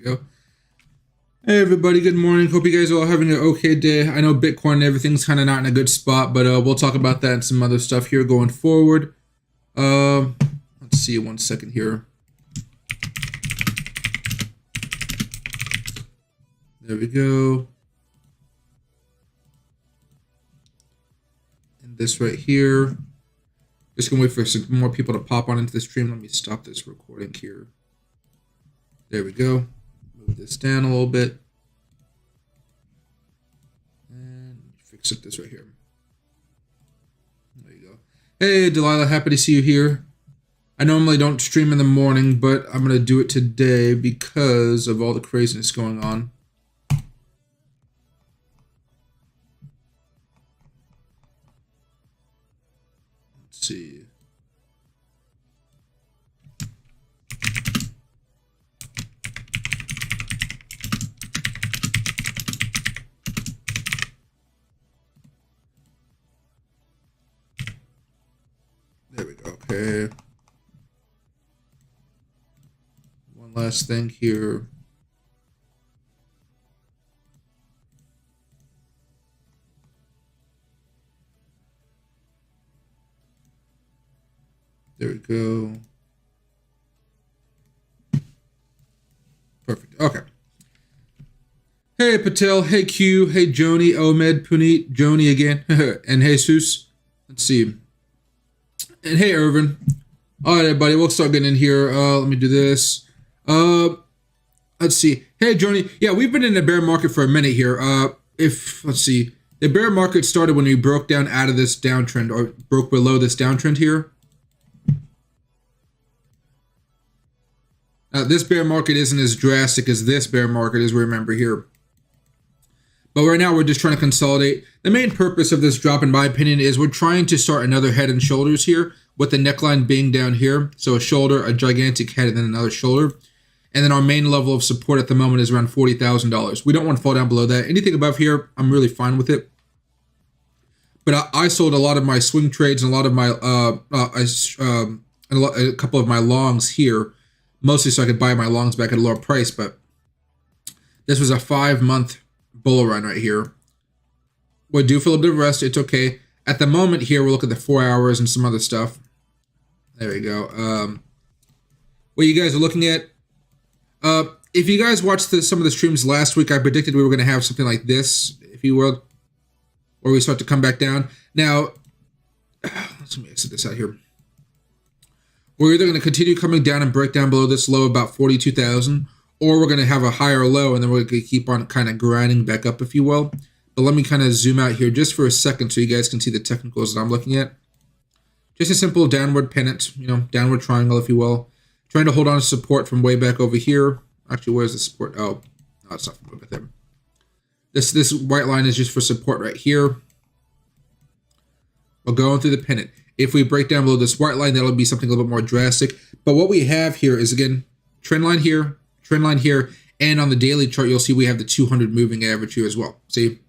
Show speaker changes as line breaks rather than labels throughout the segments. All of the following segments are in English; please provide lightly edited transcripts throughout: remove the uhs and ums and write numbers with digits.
we go. Hey everybody, good morning. Hope you guys are all having an okay day. I know Bitcoin and everything's kind of not in a good spot, but we'll talk about that and some other stuff here going forward. Let's see, 1 second here. There we go. And this right here. Just gonna wait for some more people to pop on into the stream. Let me stop this recording here. There we go. Move this down a little bit. And fix up this right here. There you go. Hey, Delilah, happy to see you here. I normally don't stream in the morning, but I'm going to do it today because of all the craziness going on. Let's see. There we go. Okay. One last thing here. There we go. Perfect. Okay. Hey, Patel. Hey, Q. Hey, Joni. Omed. Puneet. Joni again. And Jesus. Let's see. And hey, Irvin. All right, everybody. We'll start getting in here. Let me do this. Let's see. Hey, Joni. Yeah, we've been in a bear market for a minute here. Let's see. The bear market started when we broke down out of this downtrend or broke below this downtrend here. This bear market isn't as drastic as this bear market, as we remember here. But right now, we're just trying to consolidate. The main purpose of this drop, in my opinion, is we're trying to start another head and shoulders here, with the neckline being down here. So a shoulder, a gigantic head, and then another shoulder. And then our main level of support at the moment is around $40,000. We don't want to fall down below that. Anything above here, I'm really fine with it. But I sold a lot of my swing trades and a lot of my, a couple of my longs here, mostly so I could buy my longs back at a lower price. But this was a 5-month bull run right here. We're due for a little bit of rest. It's okay. At the moment here, we'll look at the 4 hours and some other stuff. There we go. What you guys are looking at. If you guys watched some of the streams last week, I predicted we were going to have something like this, if you will, where we start to come back down. Now, let me exit this out here. We're either going to continue coming down and break down below this low about 42,000, or we're going to have a higher low, and then we're going to keep on kind of grinding back up, if you will. But let me kind of zoom out here just for a second so you guys can see the technicals that I'm looking at. Just a simple downward pennant, downward triangle, if you will. Trying to hold on to support from way back over here. Actually, where's the support? Oh, no, it's not from way back there. This white line is just for support right here. We're going through the pennant. If we break down below this white line, that'll be something a little bit more drastic. But what we have here is, again, trend line here, and on the daily chart, you'll see we have the 200 moving average here as well. See?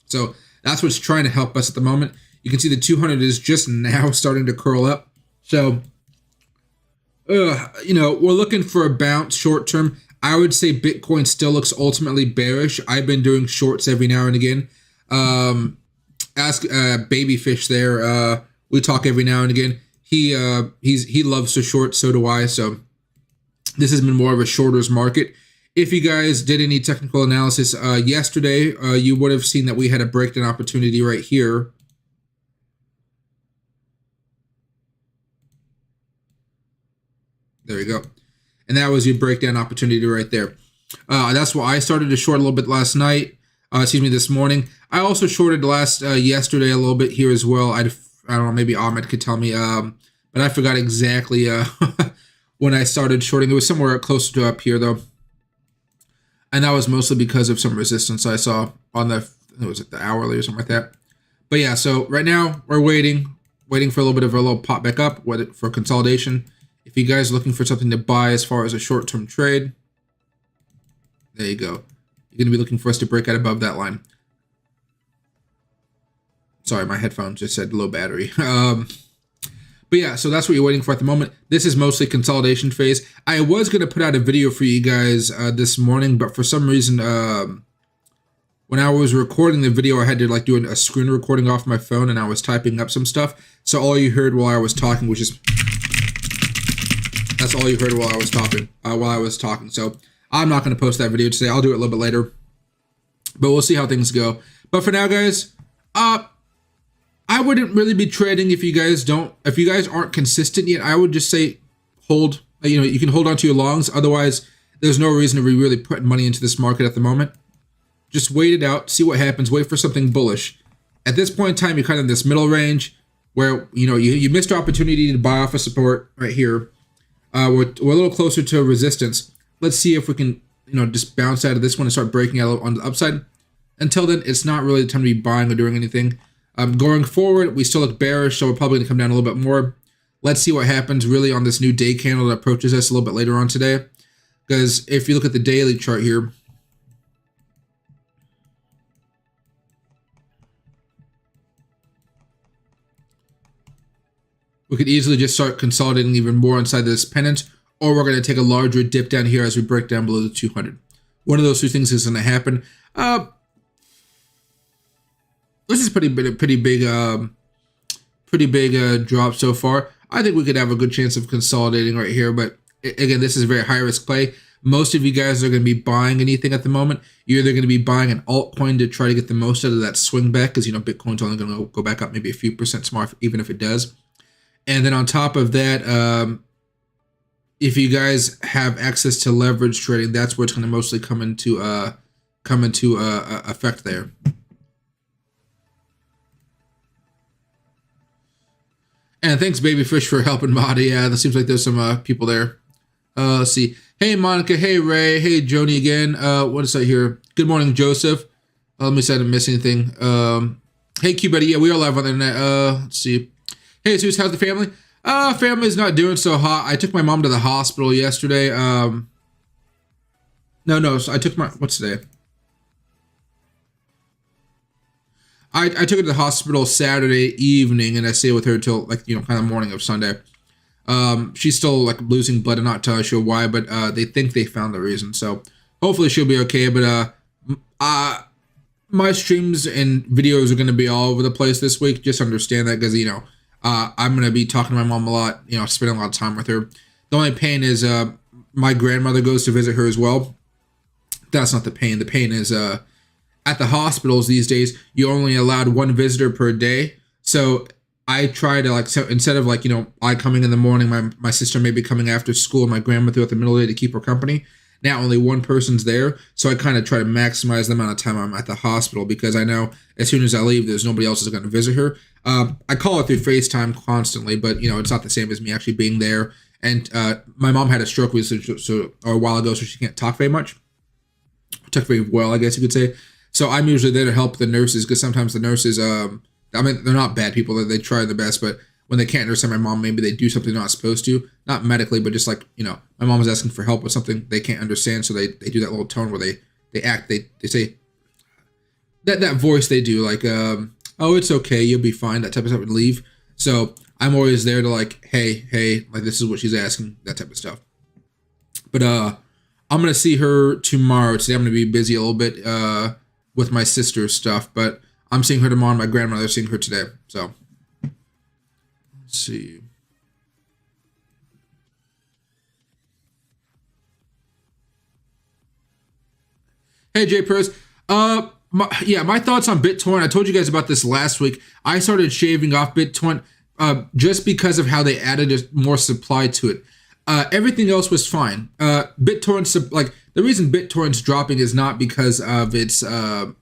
So that's what's trying to help us at the moment. You can see the 200 is just now starting to curl up. So, we're looking for a bounce short term. I would say Bitcoin still looks ultimately bearish. I've been doing shorts every now and again. Ask Babyfish there. We talk every now and again. He loves to short, so do I. So this has been more of a shorters market. If you guys did any technical analysis yesterday, you would have seen that we had a breakdown opportunity right here. There you go. And that was your breakdown opportunity right there. That's why I started to short a little bit last night. This morning. I also shorted yesterday a little bit here as well. I don't know, maybe Ahmed could tell me, but I forgot exactly when I started shorting. It was somewhere closer to up here though. And that was mostly because of some resistance I saw on the hourly or something like that. But yeah, so right now we're waiting for a little bit of a little pop back up for consolidation. If you guys are looking for something to buy as far as a short-term trade, there you go. You're going to be looking for us to break out above that line. Sorry, my headphones just said low battery. But But yeah, so that's what you're waiting for at the moment. This is mostly consolidation phase. I was going to put out a video for you guys this morning, but for some reason, when I was recording the video, I had to like do a screen recording off my phone, and I was typing up some stuff. So all you heard while I was talking was just, that's all you heard while I was talking. So I'm not going to post that video today. I'll do it a little bit later, but we'll see how things go. But for now, guys, I wouldn't really be trading if you guys aren't consistent yet. I would just say hold. You can hold on to your longs. Otherwise, there's no reason to be really putting money into this market at the moment. Just wait it out, see what happens, wait for something bullish. At this point in time, you're kind of in this middle range where, you missed your opportunity to buy off a support right here. We're a little closer to resistance. Let's see if we can, just bounce out of this one and start breaking out on the upside. Until then, it's not really the time to be buying or doing anything. Going forward, we still look bearish, so we're probably going to come down a little bit more. Let's see what happens really on this new day candle that approaches us a little bit later on today. Because if you look at the daily chart here, we could easily just start consolidating even more inside this pennant, or we're going to take a larger dip down here as we break down below the 200. One of those two things is going to happen. This is pretty big drop so far. I think we could have a good chance of consolidating right here, but again, this is a very high risk play. Most of you guys are going to be buying anything at the moment. You're either going to be buying an altcoin to try to get the most out of that swing back, because Bitcoin's only going to go back up maybe a few percent tomorrow, even if it does. And then on top of that, if you guys have access to leverage trading, that's where it's going to mostly come into effect there. And thanks, Babyfish, for helping Mahdi. Yeah, it seems like there's some people there. Let's see. Hey, Monica. Hey, Ray. Hey, Joni again. What is that here? Good morning, Joseph. Let me see if I didn't miss anything. Hey, Q-Buddy. Yeah, we are live on the internet. Let's see. Hey, Zeus, how's the family? Family's not doing so hot. I took my mom to the hospital yesterday. So I took what's today? I took her to the hospital Saturday evening, and I stayed with her till kind of morning of Sunday. She's still losing blood. I'm not entirely sure why, but they think they found the reason. So hopefully she'll be okay. But my streams and videos are going to be all over the place this week. Just understand that, because I'm going to be talking to my mom a lot, spending a lot of time with her. The only pain is my grandmother goes to visit her as well. That's not the pain. The pain is at the hospitals these days, you're only allowed one visitor per day. So I try to so instead of I coming in the morning, my sister may be coming after school, and my grandma throughout the middle of the day to keep her company. Now only one person's there, so I kind of try to maximize the amount of time I'm at the hospital, because I know as soon as I leave, there's nobody else is going to visit her. I call her through FaceTime constantly, but it's not the same as me actually being there. And my mom had a stroke a while ago, so she can't talk very much. Talk very well, I guess you could say. So I'm usually there to help the nurses, because sometimes the nurses, they're not bad people. They try their best, but when they can't understand my mom, maybe they do something they're not supposed to. Not medically, but just my mom was asking for help with something they can't understand, so they do that little tone where they act, they say that voice they do, oh, it's okay, you'll be fine, that type of stuff, and leave. So I'm always there to hey, this is what she's asking, that type of stuff. But I'm gonna see her tomorrow. Today I'm gonna be busy a little bit with my sister's stuff, but I'm seeing her tomorrow. My grandmother's seeing her today. So let's see. Hey, Jay Pros. My thoughts on BitTorrent. I told you guys about this last week. I started shaving off BitTorrent just because of how they added more supply to it. Everything else was fine. BitTorrent, the reason BitTorrent's dropping is not because of its what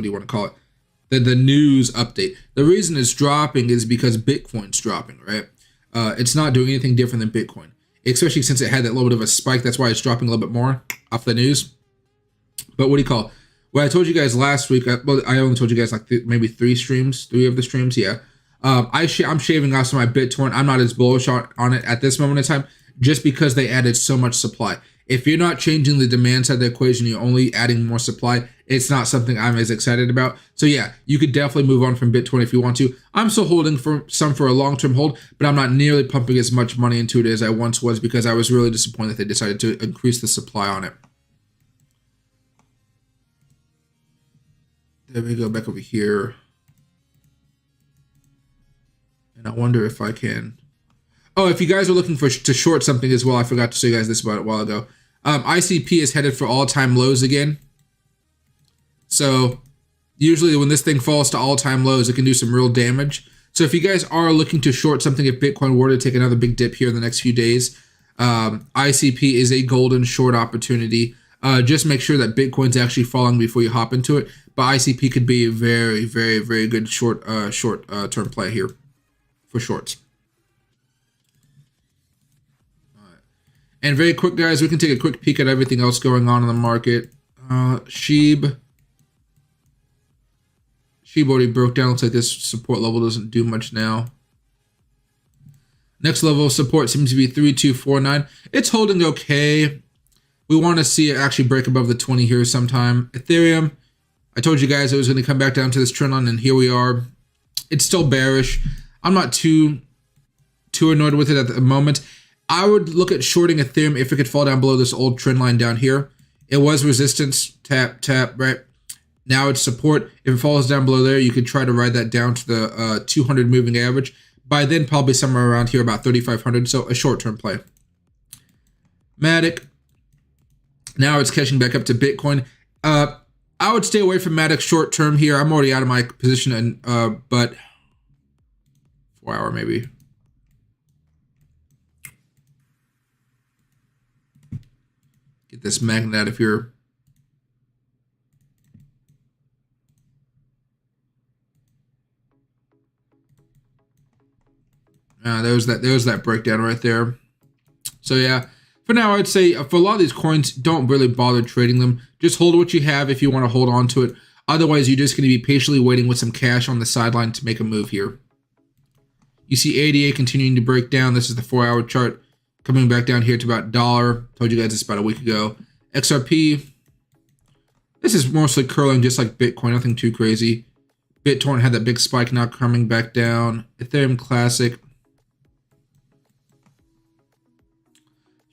do you want to call it? The news update. The reason it's dropping is because Bitcoin's dropping, right? It's not doing anything different than Bitcoin, especially since it had that little bit of a spike. That's why it's dropping a little bit more off the news. But what do you call it? Well, I told you guys last week, I only told you guys maybe three of the streams, yeah. I'm shaving off some of my BitTorrent. I'm not as bullish on it at this moment in time, just because they added so much supply. If you're not changing the demand side of the equation, you're only adding more supply, it's not something I'm as excited about. So yeah, you could definitely move on from Bitcoin if you want to. I'm still holding for a long-term hold, but I'm not nearly pumping as much money into it as I once was because I was really disappointed that they decided to increase the supply on it. There we go, back over here. And I wonder if I can... Oh, if you guys are looking to short something as well, I forgot to show you guys this about a while ago. ICP is headed for all-time lows again. So usually when this thing falls to all-time lows, it can do some real damage. So if you guys are looking to short something, if Bitcoin were to take another big dip here in the next few days, ICP is a golden short opportunity. Just make sure that Bitcoin's actually falling before you hop into it. But ICP could be a very, very, very good short-term play here for shorts. And very quick, guys, we can take a quick peek at everything else going on in the market. SHIB already broke down. Looks like this support level doesn't do much now. Next level of support seems to be 3249. It's holding okay. We want to see it actually break above the 20 here sometime. Ethereum, I told you guys it was going to come back down to this trend line, and here we are. It's still bearish. I'm not too annoyed with it at the moment. I would look at shorting Ethereum if it could fall down below this old trend line down here. It was resistance, tap, tap, right? Now it's support. If it falls down below there, you could try to ride that down to the 200 moving average. By then, probably somewhere around here, about 3,500, so a short-term play. Matic, now it's catching back up to Bitcoin. I would stay away from Matic short-term here. I'm already out of my position, but 4 hour maybe. Get this magnet out of here. There's that breakdown right there. So yeah, for now, I'd say for a lot of these coins, don't really bother trading them. Just hold what you have if you want to hold on to it. Otherwise, you're just going to be patiently waiting with some cash on the sideline to make a move here. You see ADA continuing to break down. This is the 4 hour chart. Coming back down here to about $1. Told you guys this about a week ago. XRP. This is mostly curling just like Bitcoin. Nothing too crazy. BitTorrent had that big spike, now coming back down. Ethereum Classic.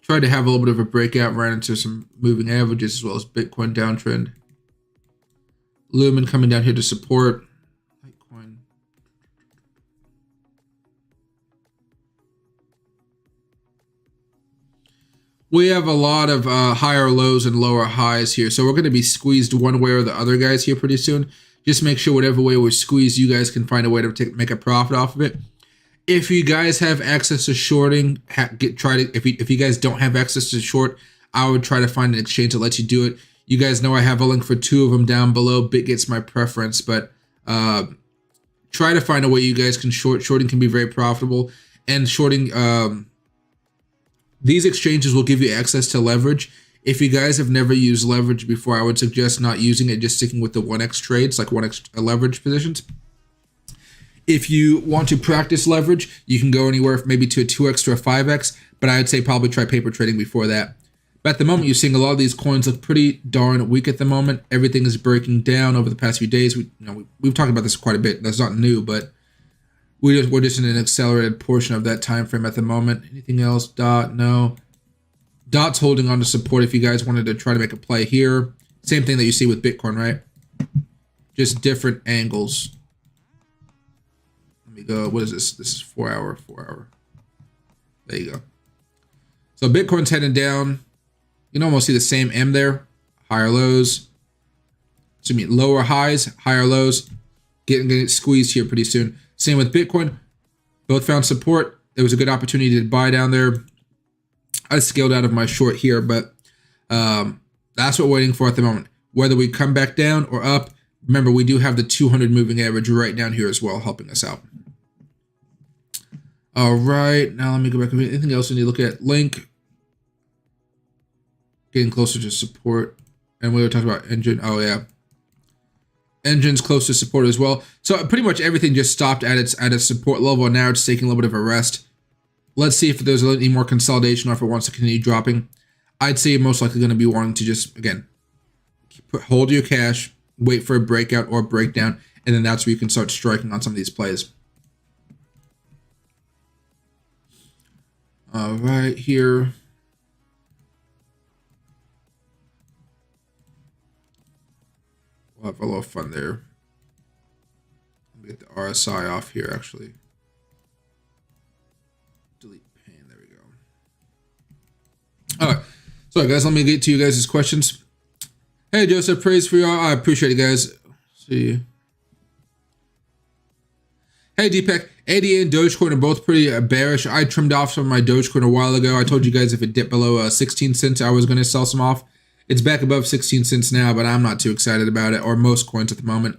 Tried to have a little bit of a breakout. Ran into some moving averages as well as Bitcoin downtrend. Lumen coming down here to support. Litecoin. We have a lot of higher lows and lower highs here. So we're going to be squeezed one way or the other, guys, here pretty soon. Just make sure whatever way we're squeezed, you guys can find a way to make a profit off of it. If you guys have access to shorting, if you guys don't have access to short, I would try to find an exchange that lets you do it. You guys know I have a link for 2 of them down below. BitGet's my preference, but try to find a way you guys can short. Shorting can be very profitable, and shorting these exchanges will give you access to leverage. If you guys have never used leverage before, I would suggest not using it, just sticking with the 1x trades, like 1x leverage positions. If you want to practice leverage, you can go anywhere maybe to a 2x to a 5x, but I would say probably try paper trading before that. But at the moment, you're seeing a lot of these coins look pretty darn weak at the moment. Everything is breaking down over the past few days. We've talked about this quite a bit. That's not new, but we're just in an accelerated portion of that time frame at the moment. Anything else? Dot? No. Dot's holding on to support if you guys wanted to try to make a play here. Same thing that you see with Bitcoin, right? Just different angles. Let me go. What is this? This is 4 hour. There you go. So Bitcoin's heading down. You can almost see the same M there. Higher lows. So I mean lower highs, higher lows. Getting squeezed here pretty soon. Same with Bitcoin. Both found support. There was a good opportunity to buy down there. I scaled out of my short here, but that's what we're waiting for at the moment. Whether we come back down or up, remember we do have the 200 moving average right down here as well, helping us out. All right, now let me go back. Anything else we need to look at? Link. Getting closer to support. And we were talking about Engine. Oh, yeah. Engine's close to support as well. So pretty much everything just stopped at its support level, and now it's taking a little bit of a rest. Let's see if there's any more consolidation or if it wants to continue dropping. I'd say most likely going to be wanting to just, again, hold your cash, wait for a breakout or breakdown, and then that's where you can start striking on some of these plays. All right, here. We'll have a little fun there. Let me get the RSI off here, actually. Delete pane, there we go. All right, so guys, let me get to you guys' questions. Hey, Joseph, praise for y'all. I appreciate it, guys. See you. Hey, Deepak, ADA and Dogecoin are both pretty bearish. I trimmed off some of my Dogecoin a while ago. I told you guys if it dipped below 16 cents, I was going to sell some off. It's back above 16 cents now, but I'm not too excited about it, or most coins at the moment.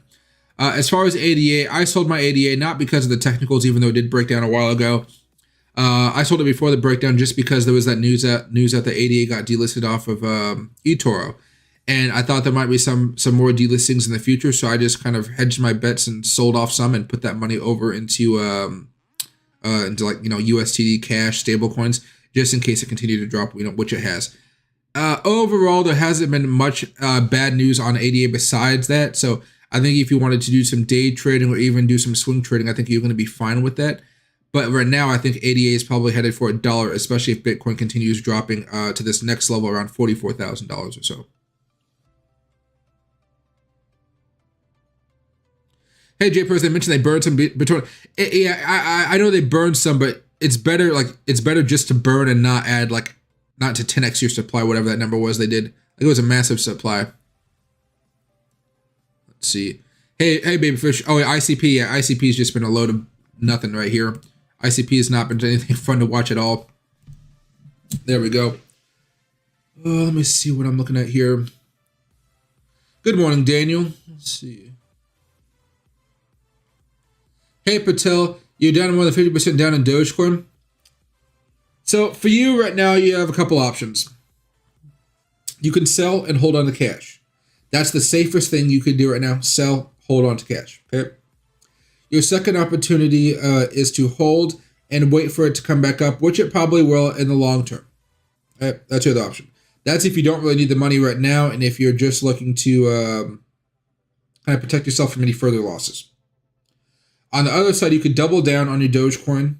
As far as ADA, I sold my ADA not because of the technicals, even though it did break down a while ago. I sold it before the breakdown just because there was that news that the ADA got delisted off of eToro. And I thought there might be some more delistings in the future, so I just kind of hedged my bets and sold off some and put that money over into like, you know, USDT cash stable coins, just in case it continued to drop, you know, which it has. Overall, there hasn't been much bad news on ADA besides that. So I think if you wanted to do some day trading or even do some swing trading, I think you're going to be fine with that. But right now, I think ADA is probably headed for $1, especially if Bitcoin continues dropping to this next level around $44,000 or so. Hey, Jay Person, they mentioned they burned some Bitcoin. Yeah, I know they burned some, but it's better just to burn and not add, like, not to 10x your supply, whatever that number was they did. Like, it was a massive supply. Let's see. Hey, Babyfish. Oh, yeah, ICP. Yeah, ICP's just been a load of nothing right here. ICP has not been anything fun to watch at all. There we go. Let me see what I'm looking at here. Good morning, Daniel. Let's see. Hey, Patel, you're down more than 50% down in Dogecoin. So for you right now, you have a couple options. You can sell and hold on to cash. That's the safest thing you could do right now. Sell, hold on to cash. Okay. Your second opportunity is to hold and wait for it to come back up, which it probably will in the long term. Okay? That's your other option. That's if you don't really need the money right now, and if you're just looking to kind of protect yourself from any further losses. On the other side, you could double down on your Dogecoin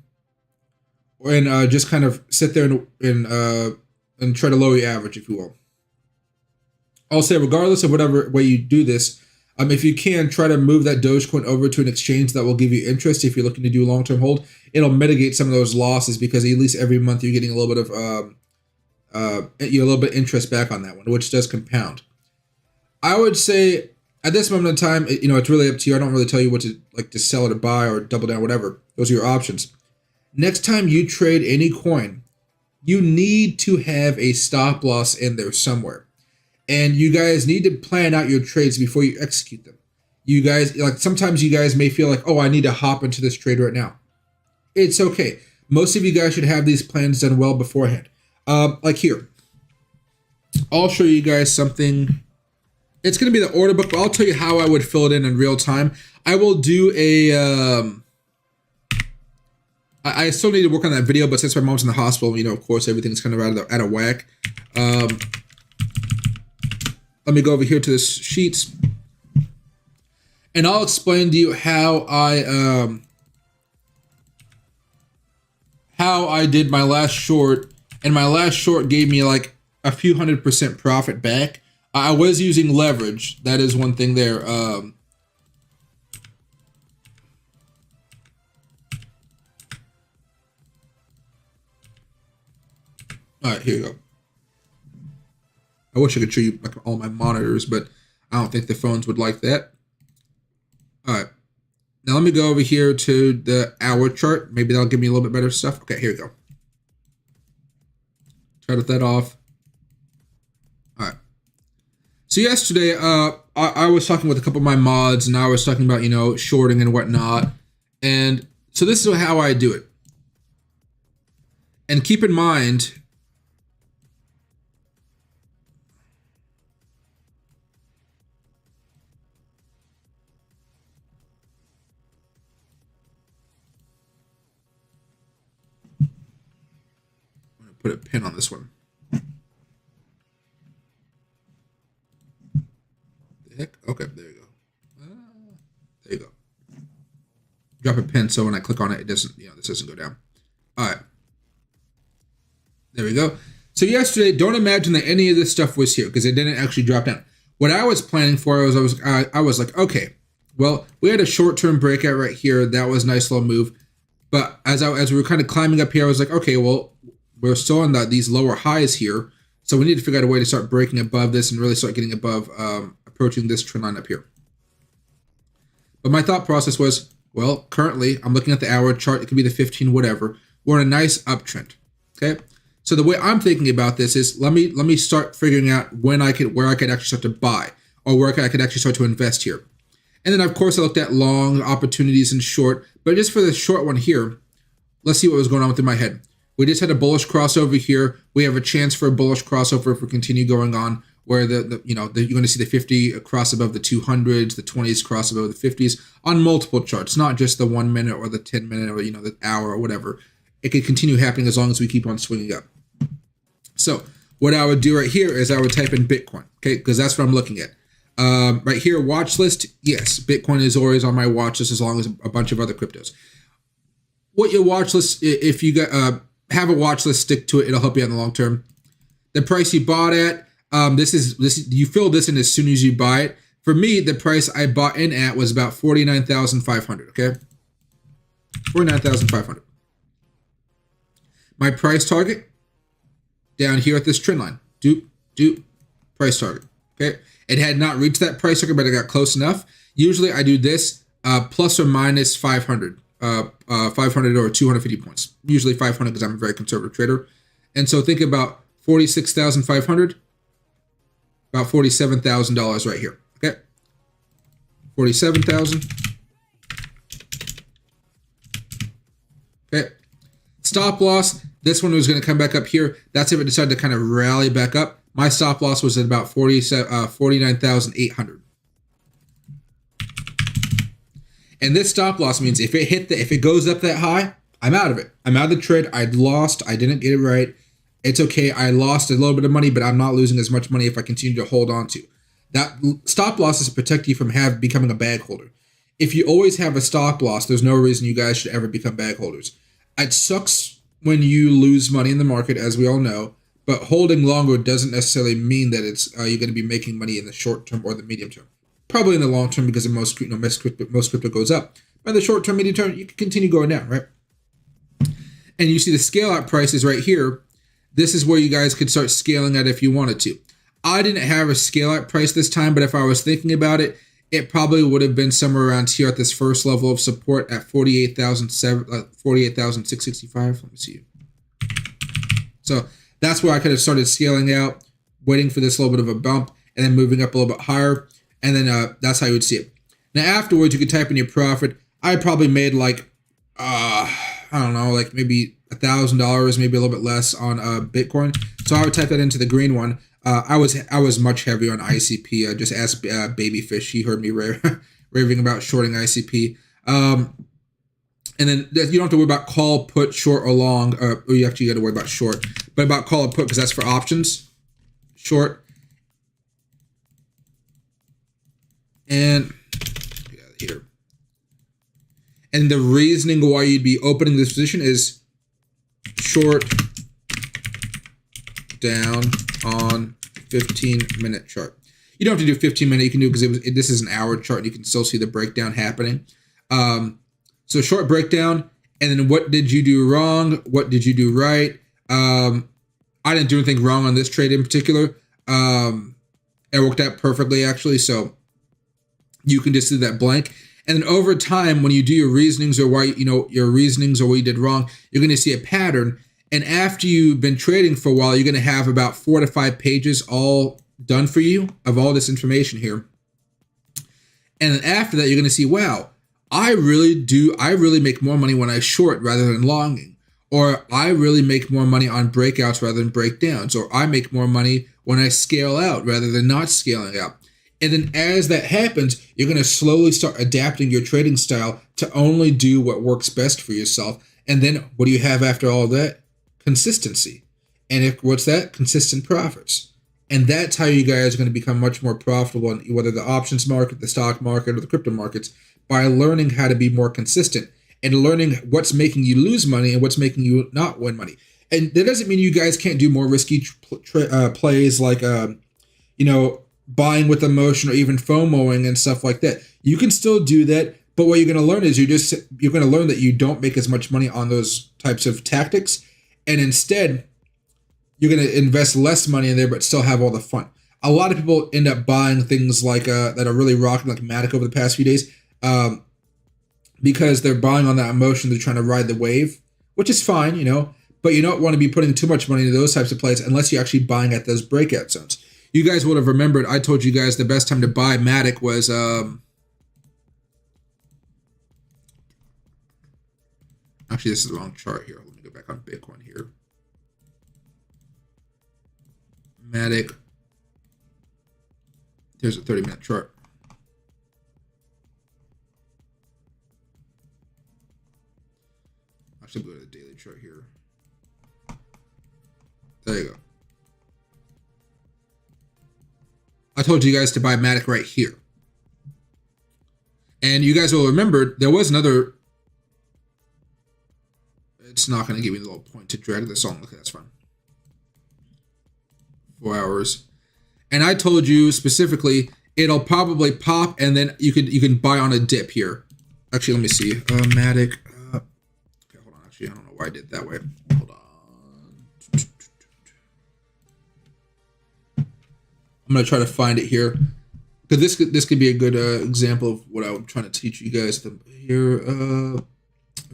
and just kind of sit there and try to lower your average, if you will. I'll say, regardless of whatever way you do this, if you can, try to move that Dogecoin over to an exchange that will give you interest. If you're looking to do a long-term hold, it'll mitigate some of those losses because at least every month you're getting a little bit of interest back on that one, which does compound. I would say at this moment in time, you know, it's really up to you. I don't really tell you what to like to sell or to buy or double down, whatever. Those are your options. Next time you trade any coin, you need to have a stop loss in there somewhere. And you guys need to plan out your trades before you execute them. You guys, like, sometimes you guys may feel like, oh, I need to hop into this trade right now. It's okay. Most of you guys should have these plans done well beforehand. Like here, I'll show you guys something. It's going to be the order book, but I'll tell you how I would fill it in real time. I will do a, I still need to work on that video, but since my mom's in the hospital, you know, of course, everything's kind of out of whack. Let me go over here to the sheets, and I'll explain to you how I did my last short, and my last short gave me like a few 100% profit back. I was using leverage. That is one thing there. All right, here you go. I wish I could show you like all my monitors, but I don't think the phones would like that. All right. Now let me go over here to the hour chart. Maybe that'll give me a little bit better stuff. Okay, here we go. Try that off. All right. So yesterday, I was talking with a couple of my mods, and I was talking about, you know, shorting and whatnot. And so this is how I do it. And keep in mind, put a pin on this one. The heck? Okay, there you go. There you go. Drop a pin so when I click on it, it doesn't, this doesn't go down. All right. There we go. So yesterday, don't imagine that any of this stuff was here because it didn't actually drop down. What I was planning for was I was like, okay, well, we had a short-term breakout right here. That was a nice little move. But as we were kind of climbing up here, I was like, okay, well, we're still on these lower highs here. So we need to figure out a way to start breaking above this and really start getting above, approaching this trend line up here. But my thought process was, well, currently I'm looking at the hour chart. It could be the 15, whatever. We're in a nice uptrend. Okay. So the way I'm thinking about this is let me start figuring out where I could actually start to buy or where I could actually start to invest here. And then of course I looked at long opportunities and short, but just for the short one here, let's see what was going on within my head. We just had a bullish crossover here. We have a chance for a bullish crossover if we continue going on where you're going to see the 50 cross above the 200s, the 20s cross above the 50s on multiple charts, not just the 1 minute or the 10 minute or the hour or whatever. It could continue happening as long as we keep on swinging up. So what I would do right here is I would type in Bitcoin, okay, because that's what I'm looking at. Right here, watch list. Yes, Bitcoin is always on my watch list as long as a bunch of other cryptos. What your watch list, if you have a watch list, stick to it. It'll help you out in the long term. The price you bought at, you fill this in as soon as you buy it. For me, the price I bought in at was about 49,500. Okay, 49,500. My price target down here at this trend line. Doop, price target. Okay. It had not reached that price target, but it got close enough. Usually I do this plus or minus 500, 500 or 250 points. Usually 500 because I'm a very conservative trader. And so think about 46,500, about $47,000 right here. Okay. 47,000. Okay. Stop loss. This one was going to come back up here. That's if it decided to kind of rally back up. My stop loss was at about 49,800. And this stop loss means if it goes up that high, I'm out of it. I'm out of the trade. I lost. I didn't get it right. It's okay. I lost a little bit of money, but I'm not losing as much money if I continue to hold on to. That stop loss is to protect you from becoming a bag holder. If you always have a stop loss, there's no reason you guys should ever become bag holders. It sucks when you lose money in the market, as we all know, but holding longer doesn't necessarily mean that it's you're going to be making money in the short term or the medium term. Probably in the long term because most crypto goes up. But in the short term, medium term, you can continue going down, right? And you see the scale out prices right here. This is where you guys could start scaling at if you wanted to. I didn't have a scale out price this time, but if I was thinking about it, it probably would have been somewhere around here at this first level of support at 48,665. Let me see. So that's where I could have started scaling out, waiting for this little bit of a bump, and then moving up a little bit higher. And then that's how you would see it. Now afterwards, you could type in your profit. I probably made like, I don't know, like maybe $1,000, maybe a little bit less on Bitcoin. So I would type that into the green one. I was much heavier on ICP. I just asked Babyfish. He heard me raving about shorting ICP. And then you don't have to worry about call, put, short, or long. Or you actually got to worry about short. But about call and put because that's for options. Short. And get out of here. And the reasoning why you'd be opening this position is short down on 15-minute chart. You don't have to do 15-minute. You can do because this is an hour chart and you can still see the breakdown happening. So short breakdown, and then what did you do wrong? What did you do right? I didn't do anything wrong on this trade in particular. It worked out perfectly actually. So you can just do that blank. And then over time, when you do your reasonings or why your reasonings or what you did wrong, you're going to see a pattern. And after you've been trading for a while, you're going to have about 4 to 5 pages all done for you of all this information here. And then after that, you're going to see, wow, I really make more money when I short rather than longing. Or I really make more money on breakouts rather than breakdowns. Or I make more money when I scale out rather than not scaling out. And then as that happens, you're going to slowly start adapting your trading style to only do what works best for yourself. And then what do you have after all that? Consistency. And if what's that? Consistent profits. And that's how you guys are going to become much more profitable in whether the options market, the stock market, or the crypto markets, by learning how to be more consistent and learning what's making you lose money and what's making you not win money. And that doesn't mean you guys can't do more risky plays like, buying with emotion or even FOMOing and stuff like that. You can still do that, but what you're going to learn is you're going to learn that you don't make as much money on those types of tactics, and instead you're going to invest less money in there, but still have all the fun. A lot of people end up buying things like that are really rocking, like Matic over the past few days, because they're buying on that emotion. They're trying to ride the wave, which is fine, but you don't want to be putting too much money into those types of plays unless you're actually buying at those breakout zones. You guys would have remembered I told you guys the best time to buy Matic was actually, this is the wrong chart here. Let me go back on Bitcoin here. Matic. There's a 30-minute chart. Actually, go to the daily chart here. There you go. I told you guys to buy Matic right here. And you guys will remember there was another. It's not going to give me the little point to drag this on. Okay, that's fine. 4 hours. And I told you specifically it'll probably pop and then you can buy on a dip here. Actually, let me see. Matic. Okay, hold on. Actually, I don't know why I did it that way. Hold on. I'm going to try to find it here. Because this could be a good example of what I'm trying to teach you guys. Here,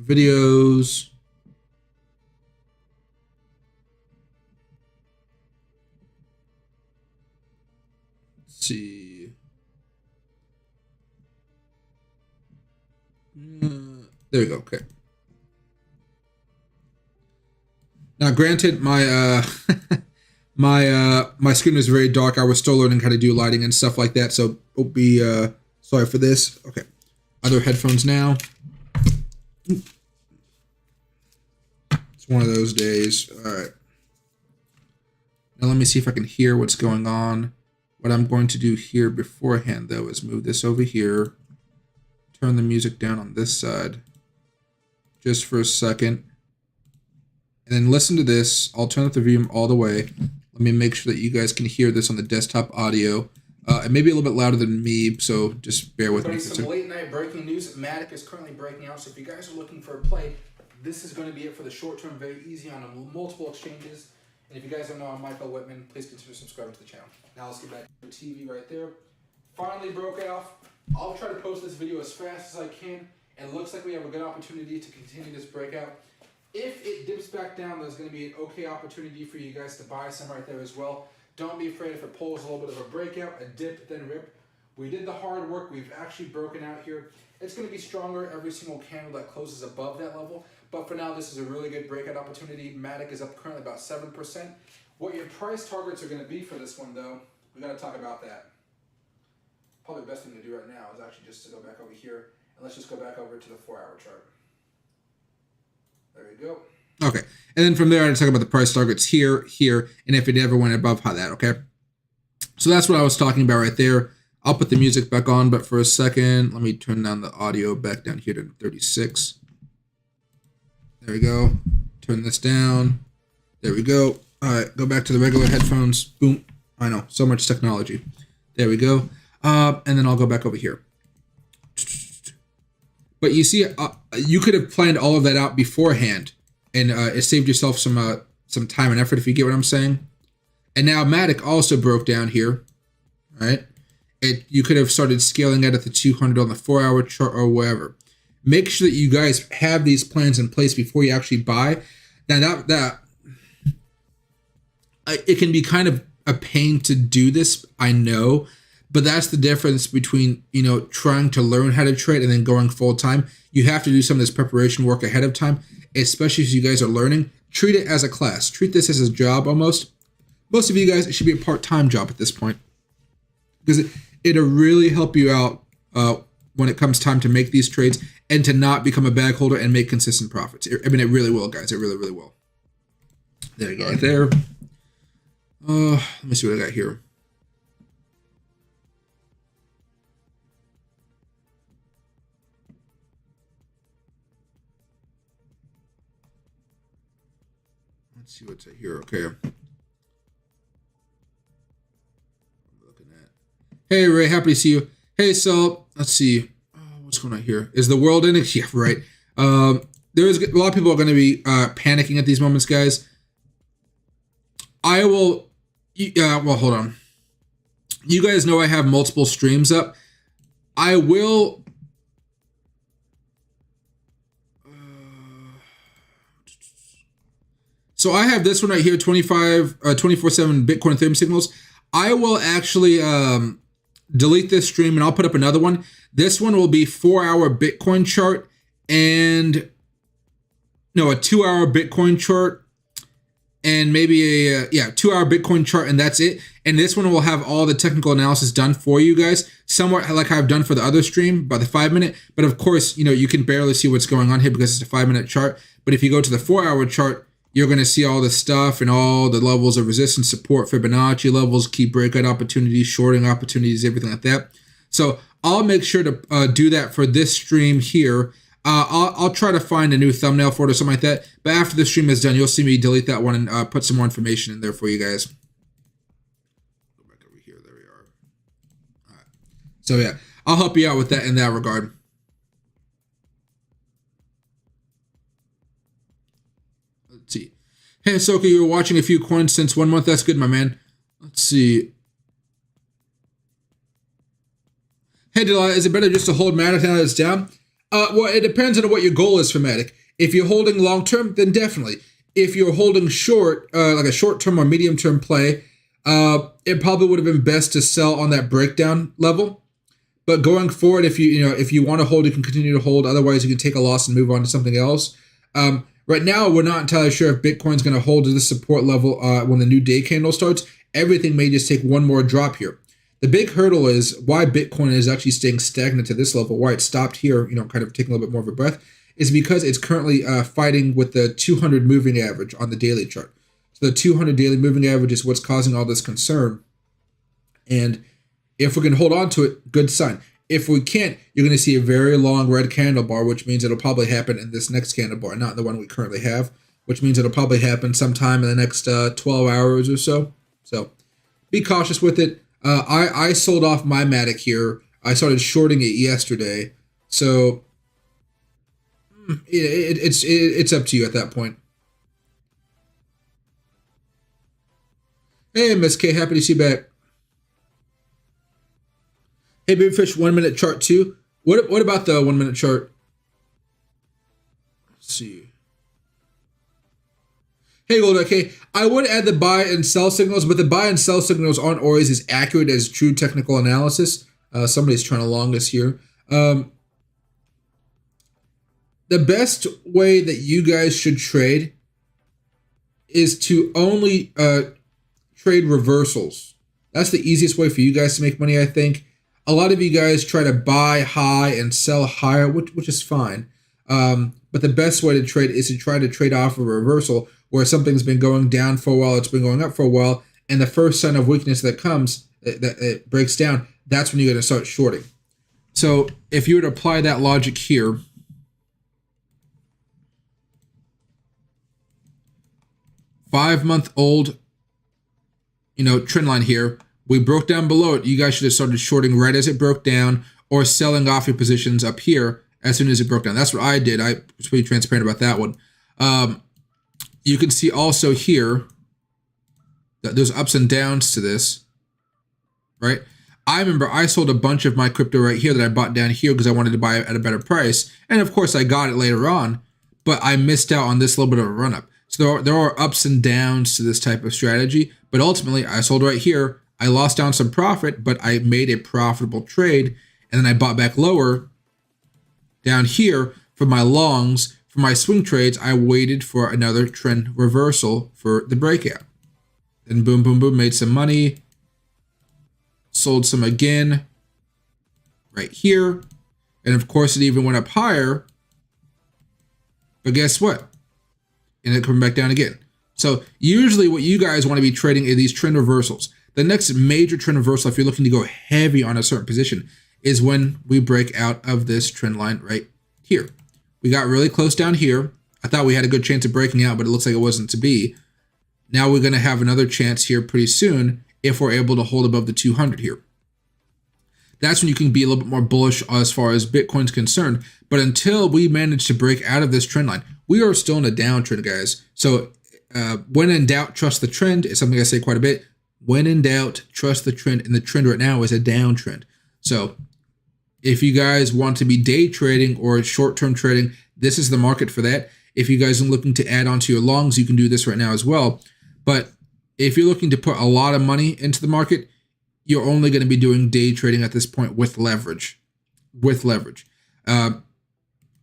videos. Let's see. There we go. Okay. Now, granted, my my screen was very dark. I was still learning how to do lighting and stuff like that, so don't be sorry for this. Okay, other headphones now. It's one of those days. All right. Now let me see if I can hear what's going on. What I'm going to do here beforehand, though, is move this over here. Turn the music down on this side. Just for a second. And then listen to this. I'll turn up the volume all the way. Let me make sure that you guys can hear this on the desktop audio. It may be a little bit louder than me, so just bear with me. Some late night breaking news. Matic is currently breaking out, so if you guys are looking for a play, this is going to be it for the short term. Very easy on multiple exchanges. And if you guys don't know, I'm Michael Whitman. Please consider subscribing to the channel. Now let's get back to the TV right there. Finally broke out. I'll try to post this video as fast as I can. And it looks like we have a good opportunity to continue this breakout. If it dips back down, there's going to be an okay opportunity for you guys to buy some right there as well. Don't be afraid if it pulls a little bit of a breakout, a dip, then rip. We did the hard work. We've actually broken out here. It's going to be stronger every single candle that closes above that level. But for now, this is a really good breakout opportunity. Matic is up currently about 7%. What your price targets are going to be for this one, though, we got to talk about that. Probably the best thing to do right now is actually just to go back over here. And let's just go back over to the 4-hour chart. There we go. Okay. And then from there, I talk about the price targets here, here, and if it ever went above that, okay? So that's what I was talking about right there. I'll put the music back on, but for a second, let me turn down the audio back down here to 36. There we go. Turn this down. There we go. All right, go back to the regular headphones. Boom. I know, so much technology. There we go. And then I'll go back over here. But you see, you could have planned all of that out beforehand, and it saved yourself some time and effort, if you get what I'm saying. And now Matic also broke down here, right? You could have started scaling out at the 200 on the 4-hour chart or wherever. Make sure that you guys have these plans in place before you actually buy. Now it can be kind of a pain to do this, I know. But that's the difference between, trying to learn how to trade and then going full time. You have to do some of this preparation work ahead of time, especially if you guys are learning. Treat it as a class. Treat this as a job almost. Most of you guys, it should be a part-time job at this point. Because it'll really help you out when it comes time to make these trades and to not become a bag holder and make consistent profits. I mean, it really will, guys. It really, really will. There you go, right there. Let me see what I got here. Let's see what's here. Okay. I'm looking at. Hey Ray, happy to see you. Hey, so let's see. What's going on here? Is the world in it? Yeah, right. There's a lot of people are going to be panicking at these moments, guys. I will. Well, hold on. You guys know I have multiple streams up. I will. So I have this one right here, 24/7 Bitcoin Ethereum signals. I will actually delete this stream and I'll put up another one. This one will be 4-hour Bitcoin chart and a 2-hour Bitcoin chart and maybe a 2-hour Bitcoin chart, and that's it. And this one will have all the technical analysis done for you guys, somewhat like I've done for the other stream, by the 5-minute. But of course, you can barely see what's going on here because it's a 5-minute chart. But if you go to the 4-hour chart, you're going to see all the stuff and all the levels of resistance, support, Fibonacci levels, key breakout opportunities, shorting opportunities, everything like that. So I'll make sure to do that for this stream here. I'll try to find a new thumbnail for it or something like that. But after the stream is done, you'll see me delete that one and put some more information in there for you guys. Go back over here. There we are. All right. So yeah, I'll help you out with that in that regard. Let's see. Hey, Ahsoka, you were watching a few coins since 1 month. That's good, my man. Let's see. Hey, Delilah, is it better just to hold Matic now that it's down? Well, it depends on what your goal is for Matic. If you're holding long-term, then definitely. If you're holding short, like a short-term or medium-term play, it probably would have been best to sell on that breakdown level. But going forward, if you want to hold, you can continue to hold. Otherwise, you can take a loss and move on to something else. Right now, we're not entirely sure if Bitcoin's going to hold to the support level when the new day candle starts. Everything may just take one more drop here. The big hurdle is why Bitcoin is actually staying stagnant to this level, why it stopped here, kind of taking a little bit more of a breath, is because it's currently fighting with the 200 moving average on the daily chart. So the 200 daily moving average is what's causing all this concern. And if we can hold on to it, good sign. If we can't, you're going to see a very long red candle bar, which means it'll probably happen in this next candle bar, not the one we currently have, which means it'll probably happen sometime in the next 12 hours or so. So be cautious with it. I sold off my Matic here. I started shorting it yesterday. So it's up to you at that point. Hey, Miss K, happy to see you back. Hey, Babyfish, 1 minute chart too. What about the 1 minute chart? Let's see. Hey, Gold, okay. I would add the buy and sell signals, but the buy and sell signals aren't always as accurate as true technical analysis. Somebody's trying to long us here. The best way that you guys should trade is to only trade reversals. That's the easiest way for you guys to make money, I think. A lot of you guys try to buy high and sell higher, which is fine. But the best way to trade is to try to trade off a reversal where something's been going down for a while, it's been going up for a while, and the first sign of weakness that comes, that it breaks down, that's when you're going to start shorting. So if you were to apply that logic here, five-month-old, trend line here, we broke down below it. You guys should have started shorting right as it broke down or selling off your positions up here as soon as it broke down. That's what I did. I was pretty transparent about that one. You can see also here that there's ups and downs to this, right? I remember I sold a bunch of my crypto right here that I bought down here because I wanted to buy it at a better price. And of course I got it later on, but I missed out on this little bit of a run up. So there are ups and downs to this type of strategy, but ultimately I sold right here. I lost down some profit, but I made a profitable trade. And then I bought back lower down here for my longs. For my swing trades, I waited for another trend reversal for the breakout. Then boom, boom, boom, made some money. Sold some again right here. And of course, it even went up higher. But guess what? And it coming back down again. So usually what you guys want to be trading are these trend reversals. The next major trend reversal, if you're looking to go heavy on a certain position, is when we break out of this trend line right here. We got really close down here. I thought we had a good chance of breaking out, but it looks like it wasn't to be. Now we're going to have another chance here pretty soon if we're able to hold above the 200 here. That's when you can be a little bit more bullish as far as Bitcoin's concerned. But until we manage to break out of this trend line, we are still in a downtrend, guys. So when in doubt, trust the trend is something I say quite a bit. When in doubt, trust the trend. And the trend right now is a downtrend. So if you guys want to be day trading or short-term trading, this is the market for that. If you guys are looking to add on to your longs, you can do this right now as well. But if you're looking to put a lot of money into the market, you're only going to be doing day trading at this point with leverage. I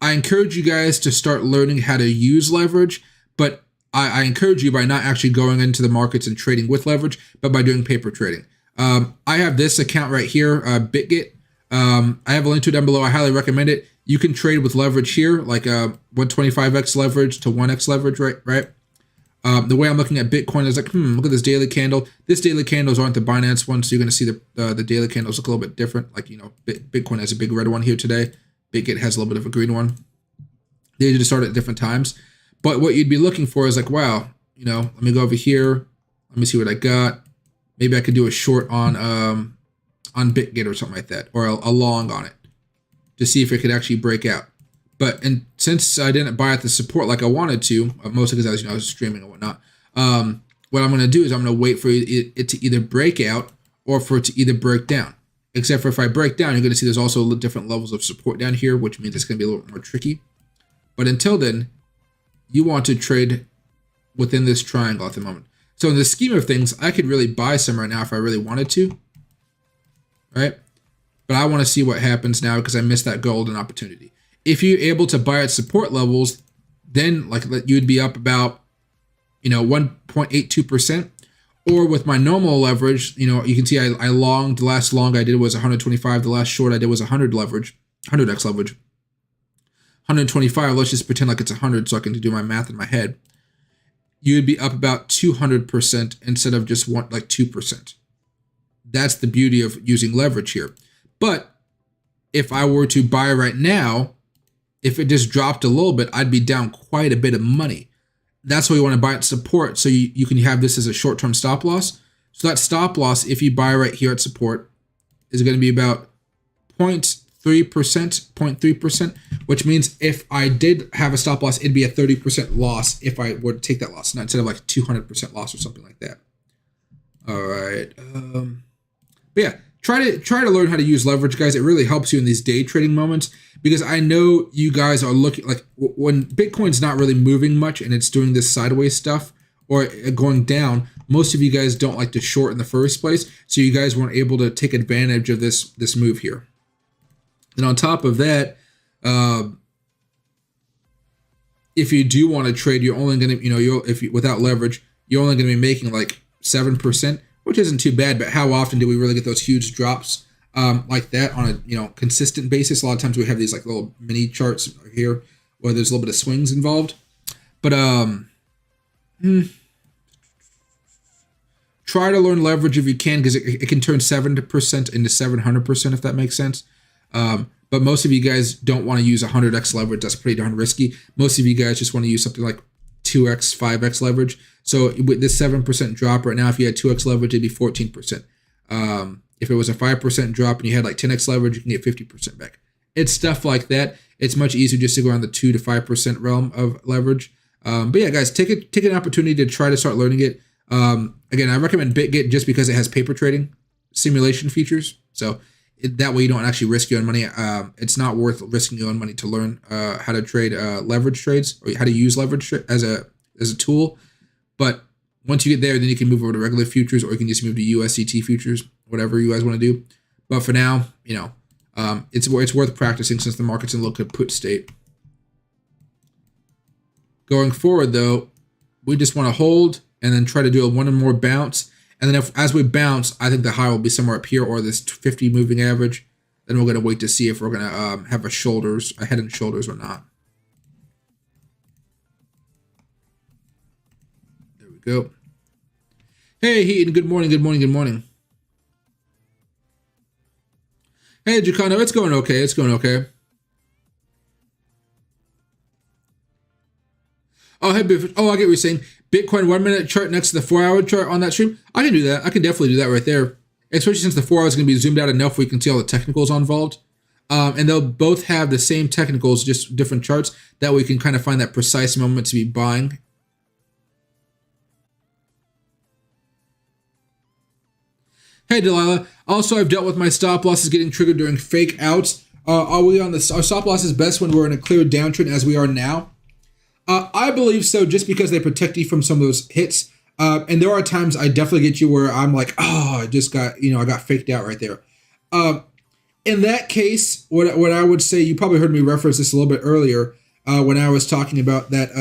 encourage you guys to start learning how to use leverage, but I encourage you by not actually going into the markets and trading with leverage, but by doing paper trading. I have this account right here, BitGet. I have a link to it down below. I highly recommend it. You can trade with leverage here, like 125x leverage to 1x leverage, right? The way I'm looking at Bitcoin is like, look at this daily candle. This daily candles aren't the Binance one, so you're going to see the daily candles look a little bit different. Like, Bitcoin has a big red one here today. BitGet has a little bit of a green one. They just start at different times. But what you'd be looking for is like, wow, let me go over here. Let me see what I got. Maybe I could do a short on BitGet or something like that, or a long on it to see if it could actually break out. But since I didn't buy at the support like I wanted to, mostly because I was streaming and whatnot, what I'm going to do is I'm going to wait for it to either break out or for it to either break down. Except for if I break down, you're going to see there's also different levels of support down here, which means it's going to be a little bit more tricky. But until then, you want to trade within this triangle at the moment. So in the scheme of things, I could really buy some right now if I really wanted to, right? But I want to see what happens now because I missed that golden opportunity. If you're able to buy at support levels, then you'd be up about 1.82%. Or with my normal leverage, you can see I longed. The last long I did was 125. The last short I did was 100 leverage, 100x leverage. 125. Let's just pretend like it's 100 so I can do my math in my head. You would be up about 200% instead of just 2%. That's the beauty of using leverage here. But if I were to buy right now, if it just dropped a little bit, I'd be down quite a bit of money. That's why you want to buy at support, so you can have this as a short-term stop loss. So that stop loss, if you buy right here at support, is going to be about 0.3%, which means if I did have a stop loss, it'd be a 30% loss if I were to take that loss, not instead of like 200% loss or something like that. All right. But yeah, try to learn how to use leverage, guys. It really helps you in these day trading moments, because I know you guys are looking like when Bitcoin's not really moving much and it's doing this sideways stuff or going down, most of you guys don't like to short in the first place. So you guys weren't able to take advantage of this move here. And on top of that, if you do want to trade, you're only going to, without leverage, you're only going to be making like 7%, which isn't too bad. But how often do we really get those huge drops like that on a consistent basis? A lot of times we have these like little mini charts here where there's a little bit of swings involved. But try to learn leverage if you can, because it can turn 7% into 700%, if that makes sense. But most of you guys don't want to use 100x leverage. That's pretty darn risky. Most of you guys just want to use something like 2x, 5x leverage. So with this 7% drop right now, if you had 2x leverage, it'd be 14%. If it was a 5% drop and you had like 10x leverage, you can get 50% back. It's stuff like that. It's much easier just to go around the 2 to 5% realm of leverage. But yeah, guys, take an opportunity to try to start learning it. Again, I recommend BitGet just because it has paper trading simulation features. So that way you don't actually risk your own money. It's not worth risking your own money to learn how to trade leverage trades, or how to use leverage as a tool. But once you get there, then you can move over to regular futures, or you can just move to USDT futures, whatever you guys want to do. But for now, it's worth practicing since the market's in a little kaput state. Going forward, though, we just want to hold and then try to do one more bounce. And then as we bounce, I think the high will be somewhere up here, or this 50 moving average. Then we're going to wait to see if we're going to have a head and shoulders or not. There There we go. Hey, Heaton, good morning, good morning, good morning. Hey, Jacano, it's going okay, it's going okay. Oh, hey, I get what you're saying. Bitcoin 1 minute chart next to the 4 hour chart on that stream. I can do that. I can definitely do that right there. Especially since the 4 hours is going to be zoomed out enough where you can see all the technicals involved. And they'll both have the same technicals, just different charts. That way you can kind of find that precise moment to be buying. Hey, Delilah. Also, I've dealt with my stop losses getting triggered during fake outs. Are we on our stop losses best when we're in a clear downtrend as we are now? I believe so, just because they protect you from some of those hits. And there are times I definitely get you where I'm like, oh, I just got, I got faked out right there. In that case, what I would say, you probably heard me reference this a little bit earlier when I was talking about that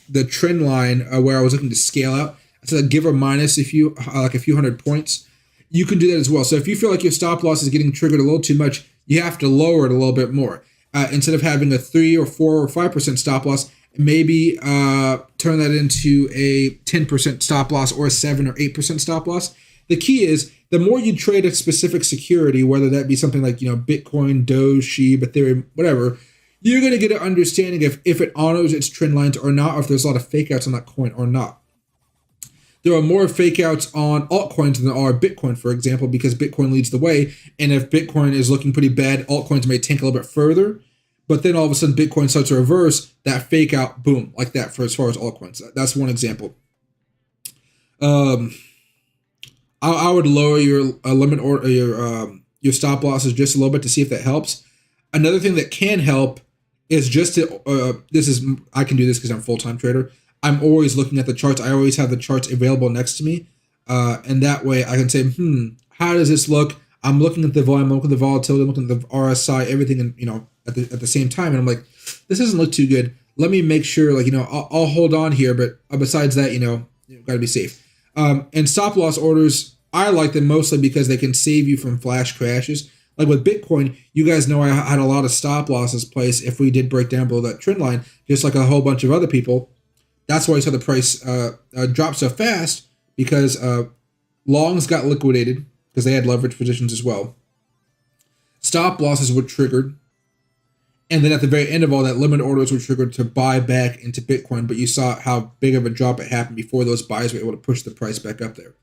the trend line where I was looking to scale out. I said give or minus a few 100 points. You can do that as well. So if you feel like your stop loss is getting triggered a little too much, you have to lower it a little bit more. Instead of having a 3 or 4 or 5% stop loss, maybe turn that into a 10% stop loss or a 7 or 8% stop loss. The key is the more you trade a specific security, whether that be something like Bitcoin, Doge, SHIB, Ethereum, whatever, you're going to get an understanding of if it honors its trend lines or not, or if there's a lot of fake outs on that coin or not. There are more fake outs on altcoins than there are Bitcoin, for example, because Bitcoin leads the way. And if Bitcoin is looking pretty bad, altcoins may tank a little bit further. But then all of a sudden, Bitcoin starts to reverse that fake out, boom, like that for as far as altcoins. That's one example. I would lower your limit or your stop losses just a little bit to see if that helps. Another thing that can help is just to I can do this because I'm a full-time trader. I'm always looking at the charts. I always have the charts available next to me, and that way I can say, how does this look? I'm looking at the volume, I'm looking at the volatility, I'm looking at the RSI, everything, and at the same time, and I'm like, this doesn't look too good. Let me make sure, I'll hold on here, but besides that, got to be safe. And stop loss orders, I like them mostly because they can save you from flash crashes. Like with Bitcoin, you guys know I had a lot of stop losses placed if we did break down below that trend line, just like a whole bunch of other people. That's why I saw the price drop so fast, because longs got liquidated because they had leverage positions as well. Stop losses were triggered. And then at the very end of all that, limit orders were triggered to buy back into Bitcoin. But you saw how big of a drop it happened before those buys were able to push the price back up there.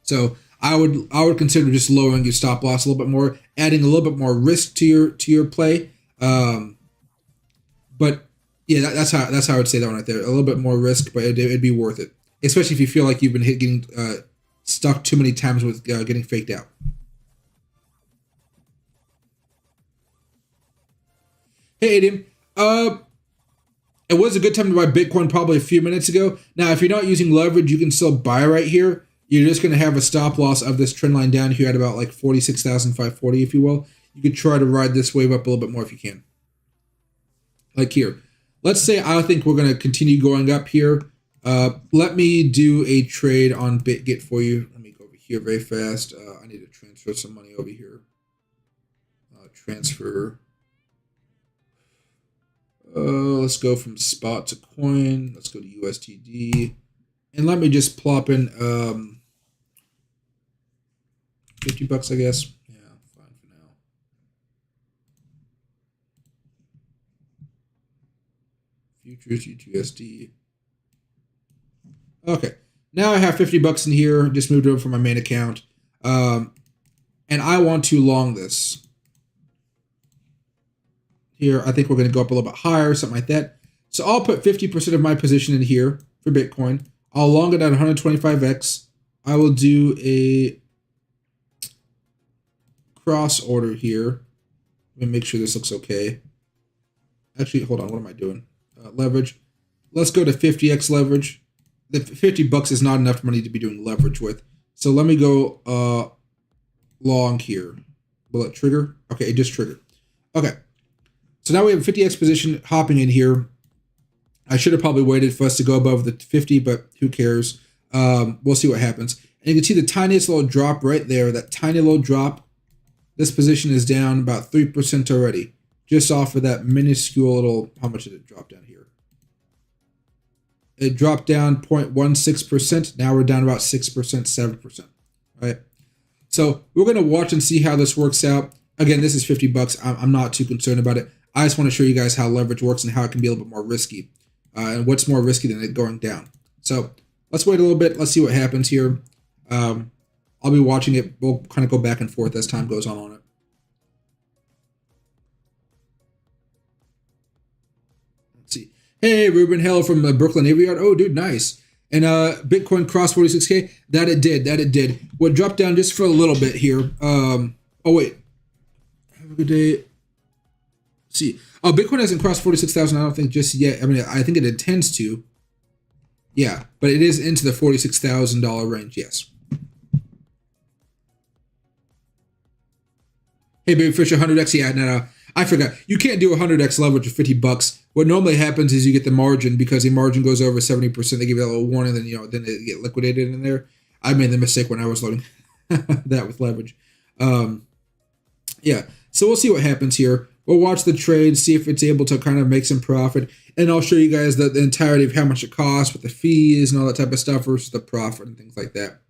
So I would consider just lowering your stop loss a little bit more, adding a little bit more risk to your play. But yeah, that's how I would say that one right there. A little bit more risk, but it'd be worth it, especially if you feel like you've been getting stuck too many times with getting faked out. Hey, Adium. It was a good time to buy Bitcoin probably a few minutes ago. Now, if you're not using leverage, you can still buy right here. You're just going to have a stop loss of this trend line down here at about like 46,540, if you will. You could try to ride this wave up a little bit more if you can. Like here. Let's say I think we're going to continue going up here. Let me do a trade on BitGet for you. Let me go over here very fast. I need to transfer some money over here. Transfer. Let's go from spot to coin. Let's go to USDD. And let me just plop in $50, I guess. Yeah, fine for now. Futures, USD. Okay. Now I have $50 in here. Just moved over from my main account. And I want to long this. Here, I think we're going to go up a little bit higher, something like that. So I'll put 50% of my position in here for Bitcoin. I'll long it at 125x. I will do a cross order here. Let me make sure this looks okay. Actually, hold on. What am I doing? Leverage. Let's go to 50x leverage. The $50 is not enough money to be doing leverage with. So let me go long here. Will it trigger? Okay, it just triggered. Okay. So now we have a 50x position hopping in here. I should have probably waited for us to go above the 50, but who cares? We'll see what happens. And you can see the tiniest little drop right there, that tiny little drop. This position is down about 3% already, just off of that minuscule little, how much did it drop down here? It dropped down 0.16%. Now we're down about 6%, 7%. Right. So we're going to watch and see how this works out. Again, this is $50. I'm not too concerned about it. I just want to show you guys how leverage works and how it can be a little bit more risky. And what's more risky than it going down. So let's wait a little bit. Let's see what happens here. I'll be watching it. We'll kind of go back and forth as time goes on it. Let's see. Hey, Ruben, hello from Brooklyn Navy Yard. Oh, dude, nice. And Bitcoin crossed 46K. That it did. What dropped down just for a little bit here. Oh, wait. Have a good day. Let's see. Oh, Bitcoin hasn't crossed 46,000, I don't think, just yet. I mean, I think it intends to. Yeah, but it is into the $46,000 range, yes. Hey, Baby Fisher, 100x. Yeah, no, I forgot. You can't do 100x leverage for $50. What normally happens is you get the margin because the margin goes over 70%. They give you a little warning, then then it get liquidated in there. I made the mistake when I was loading that with leverage. Yeah, so we'll see what happens here. We'll watch the trade, see if it's able to kind of make some profit, and I'll show you guys the entirety of how much it costs with the fees and all that type of stuff versus the profit and things like that.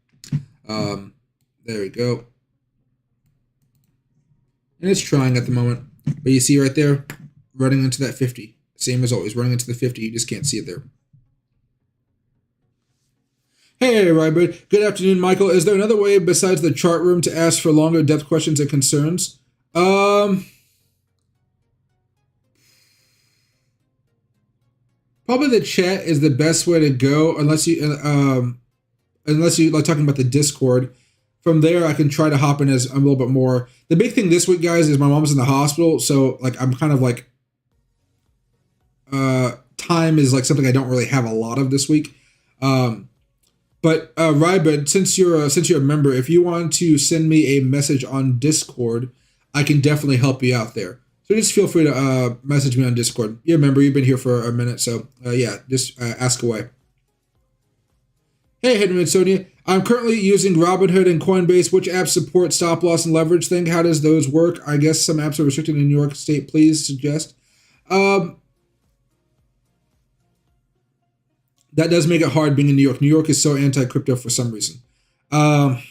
There we go. And it's trying at the moment. But you see right there, running into that 50. Same as always, running into the 50. You just can't see it there. Hey, Rybird. Good afternoon, Michael. Is there another way besides the chart room to ask for longer depth questions and concerns? Probably the chat is the best way to go, unless you like talking about the Discord. From there, I can try to hop in as a little bit more. The big thing this week, guys, is my mom's in the hospital, so like I'm kind of like time is like something I don't really have a lot of this week. But Rybud, since you're a member, if you want to send me a message on Discord, I can definitely help you out there. So just feel free to message me on Discord. You're a member. You've been here for a minute, so yeah, just ask away. Hey, Henry and Sonia. I'm currently using Robinhood and Coinbase. Which apps support stop loss and leverage thing? How does those work? I guess some apps are restricted in New York State. Please suggest. That does make it hard being in New York. New York is so anti-crypto for some reason. I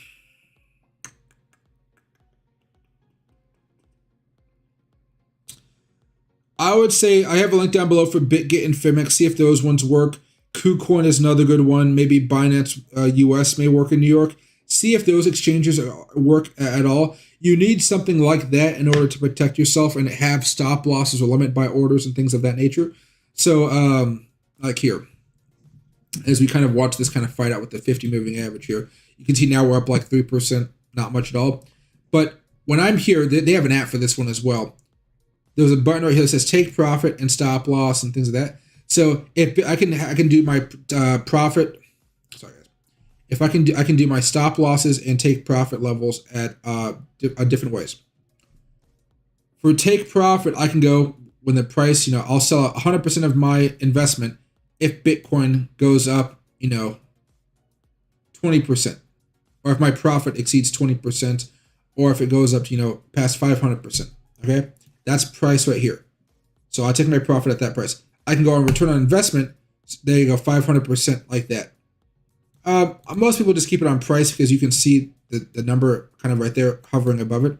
would say I have a link down below for BitGet and Fimex. See if those ones work. KuCoin is another good one. Maybe Binance US may work in New York. See if those exchanges work at all. You need something like that in order to protect yourself and have stop losses or limit buy orders and things of that nature. So like here, as we kind of watch this kind of fight out with the 50 moving average here, you can see now we're up like 3%, not much at all. But when I'm here, they have an app for this one as well. There's a button right here that says take profit and stop loss and things like that. So if I can do my profit, sorry guys, if I can do my stop losses and take profit levels at different ways. For take profit, I can go when the price, I'll sell 100% of my investment if Bitcoin goes up, 20%, or if my profit exceeds 20%, or if it goes up, past 500%. Okay, that's price right here. So I take my profit at that price. I can go on return on investment. There you go, 500% like that. Most people just keep it on price because you can see the number kind of right there hovering above it.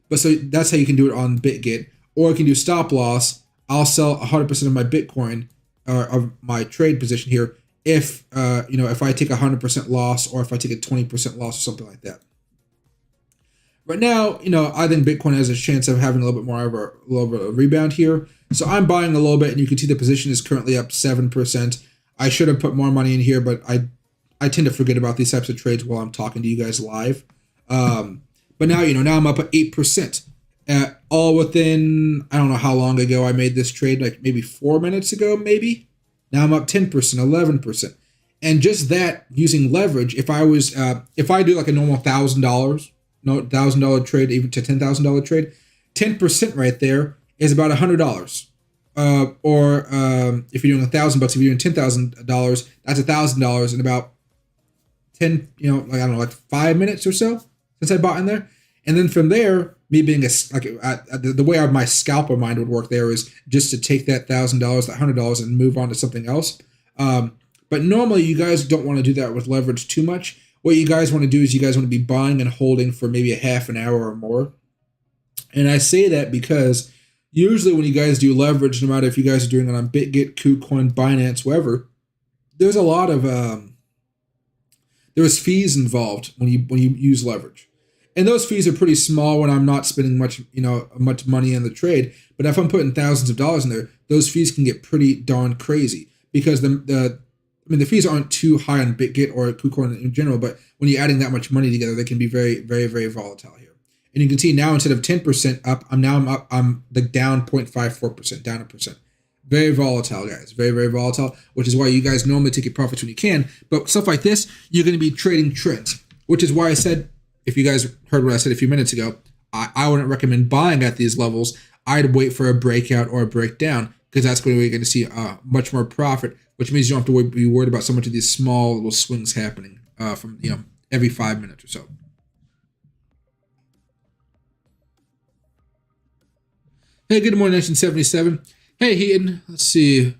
But so that's how you can do it on BitGet. Or you can do stop loss. I'll sell 100% of my Bitcoin of my trade position here if if I take 100% loss or if I take a 20% loss or something like that. Right now, I think Bitcoin has a chance of having a little bit more of a rebound here. So I'm buying a little bit, and you can see the position is currently up 7%. I should have put more money in here, but I tend to forget about these types of trades while I'm talking to you guys live. But now, now I'm up at 8%. All within, I don't know how long ago I made this trade, like maybe 4 minutes ago, maybe. Now I'm up 10%, 11%. And just that, using leverage, if I do like a normal $1,000 trade, even to $10,000 trade, 10% right there is about $100. Or if you're doing $1,000, if you're doing $10,000, that's $1,000 in about 10, like 5 minutes or so since I bought in there. And then from there, me being the way my scalper mind would work there is just to take that $1,000, that $100, and move on to something else. But normally you guys don't want to do that with leverage too much. What you guys want to do is you guys want to be buying and holding for maybe a half an hour or more. And I say that because usually when you guys do leverage, no matter if you guys are doing it on BitGet, KuCoin, Binance, wherever, there's a lot of there's fees involved when you use leverage. And those fees are pretty small when I'm not spending much money in the trade. But if I'm putting thousands of dollars in there, those fees can get pretty darn crazy because the fees aren't too high on BitGet or KuCoin in general, but when you're adding that much money together, they can be very, very, very volatile here. And you can see now instead of 10% up, I'm like down 0.54%, down 1%. Very volatile, guys. Very, very volatile, which is why you guys normally take your profits when you can. But stuff like this, you're going to be trading trends, which is why I said, if you guys heard what I said a few minutes ago, I wouldn't recommend buying at these levels. I'd wait for a breakout or a breakdown because that's when we're going to see much more profit, which means you don't have to be worried about so much of these small little swings happening from every 5 minutes or so. Hey, good morning, 1977. Hey, Heaton. Let's see.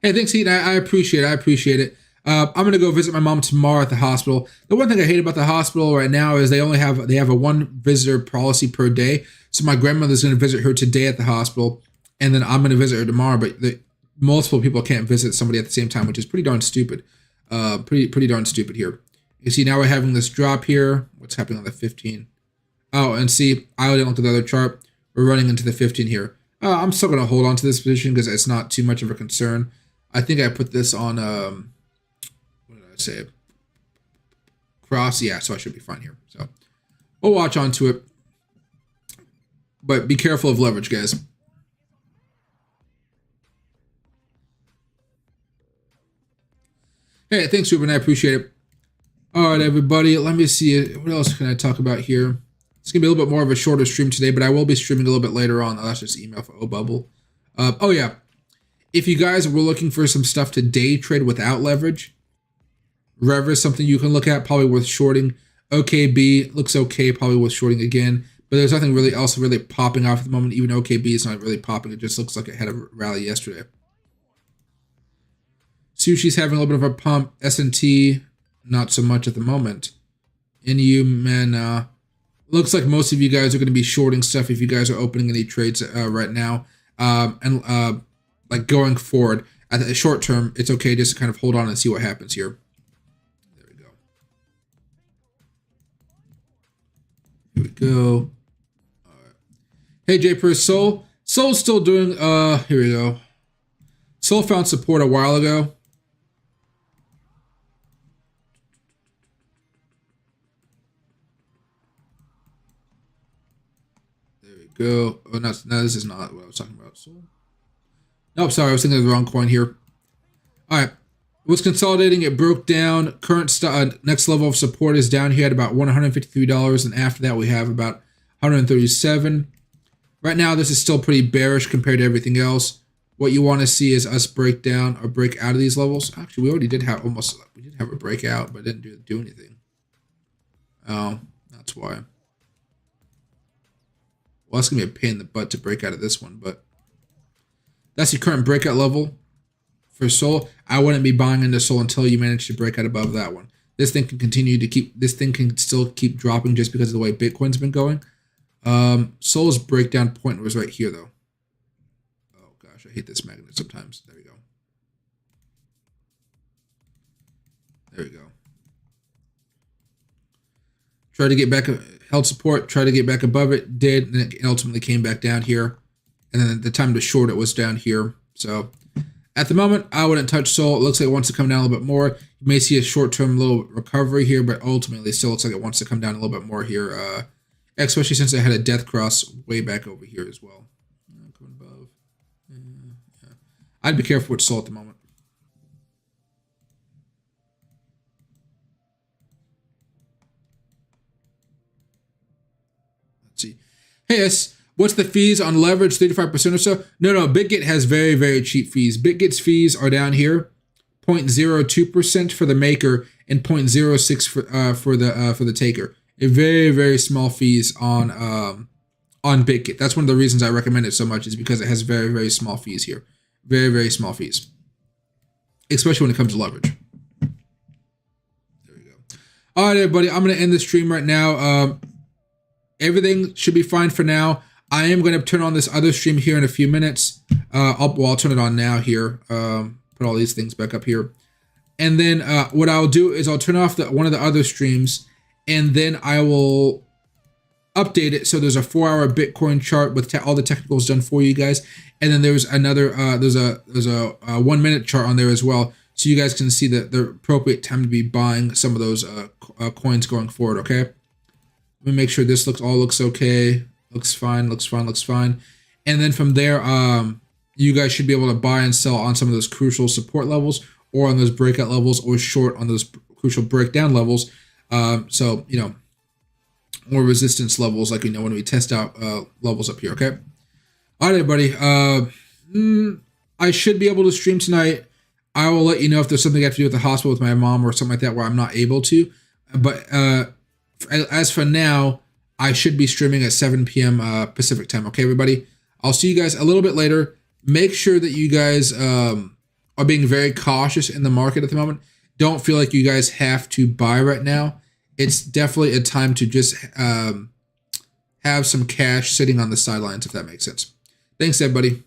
Hey, thanks, Heaton. I appreciate it. I appreciate it. I'm going to go visit my mom tomorrow at the hospital. The one thing I hate about the hospital right now is they have a one visitor policy per day. So my grandmother's going to visit her today at the hospital, and then I'm going to visit her tomorrow. But multiple people can't visit somebody at the same time, which is pretty darn stupid. Pretty darn stupid here. You see, now we're having this drop here. What's happening on the 15? Oh, and see, I didn't look at the other chart. We're running into the 15 here. I'm still going to hold on to this position because it's not too much of a concern. I think I put this on, what did I say? Cross, yeah, so I should be fine here. So we'll watch onto it. But be careful of leverage, guys. Hey, thanks, Ruben. I appreciate it. All right, everybody. Let me see. What else can I talk about here? It's going to be a little bit more of a shorter stream today, but I will be streaming a little bit later on. That's just email for OBubble. Oh, yeah. If you guys were looking for some stuff to day trade without leverage, Rev is something you can look at, probably worth shorting. OKB looks okay, probably worth shorting again. But there's nothing really else really popping off at the moment. Even OKB is not really popping. It just looks like it had a rally yesterday. Sushi's having a little bit of a pump. S&T, not so much at the moment. NU, man, looks like most of you guys are going to be shorting stuff if you guys are opening any trades right now. Like going forward, at the short term, it's okay just to kind of hold on and see what happens here. There we go. Here we go. All right. Hey, J per Soul. Soul's still doing, here we go. Soul found support a while ago. Go. Oh, no, this is not what I was talking about. Nope, sorry, I was thinking of the wrong coin here. All right, it was consolidating. It broke down. Current next level of support is down here at about $153, and after that we have about $137. Right now, this is still pretty bearish compared to everything else. What you want to see is us break down or break out of these levels. Actually, we already did have a breakout, but it didn't do anything. Oh, that's why. Well, that's going to be a pain in the butt to break out of this one, but that's your current breakout level for Sol. I wouldn't be buying into Sol until you manage to break out above that one. This thing can continue to can still keep dropping just because of the way Bitcoin's been going. Sol's breakdown point was right here, though. Oh, gosh, I hate this magnet sometimes. There we go. There we go. Try to get back, held support, try to get back above it, did, and it ultimately came back down here. And then the time to short it was down here. So at the moment, I wouldn't touch Sol. It looks like it wants to come down a little bit more. You may see a short-term little recovery here, but ultimately it still looks like it wants to come down a little bit more here, especially since it had a death cross way back over here as well. Coming above. Yeah. I'd be careful with Sol at the moment. Let's see. Hey, yes. What's the fees on leverage? 35% or so? No. BitGet has very, very cheap fees. BitGet's fees are down here, 0.02% for the maker and 0.06 for the taker. A very, very small fees on BitGet. That's one of the reasons I recommend it so much is because it has very, very small fees here. Very, very small fees, especially when it comes to leverage. There we go. All right, everybody, I'm going to end the stream right now. Everything should be fine for now. I am going to turn on this other stream here in a few minutes. I'll turn it on now here. Put all these things back up here. And then what I'll do is I'll turn off one of the other streams, and then I will update it so there's a 4-hour Bitcoin chart with all the technicals done for you guys. And then there's another there's a 1-minute chart on there as well, so you guys can see the appropriate time to be buying some of those coins going forward. Okay, let me make sure this looks okay. Looks fine. And then from there, you guys should be able to buy and sell on some of those crucial support levels, or on those breakout levels, or short on those crucial breakdown levels. So, you know, more resistance levels, like, you know, when we test out levels up here. Okay. All right, everybody. I should be able to stream tonight. I will let you know if there's something I have to do at the hospital with my mom or something like that where I'm not able to. But as for now, I should be streaming at 7 p.m. Pacific time. Okay, everybody? I'll see you guys a little bit later. Make sure that you guys are being very cautious in the market at the moment. Don't feel like you guys have to buy right now. It's definitely a time to just have some cash sitting on the sidelines, if that makes sense. Thanks, everybody.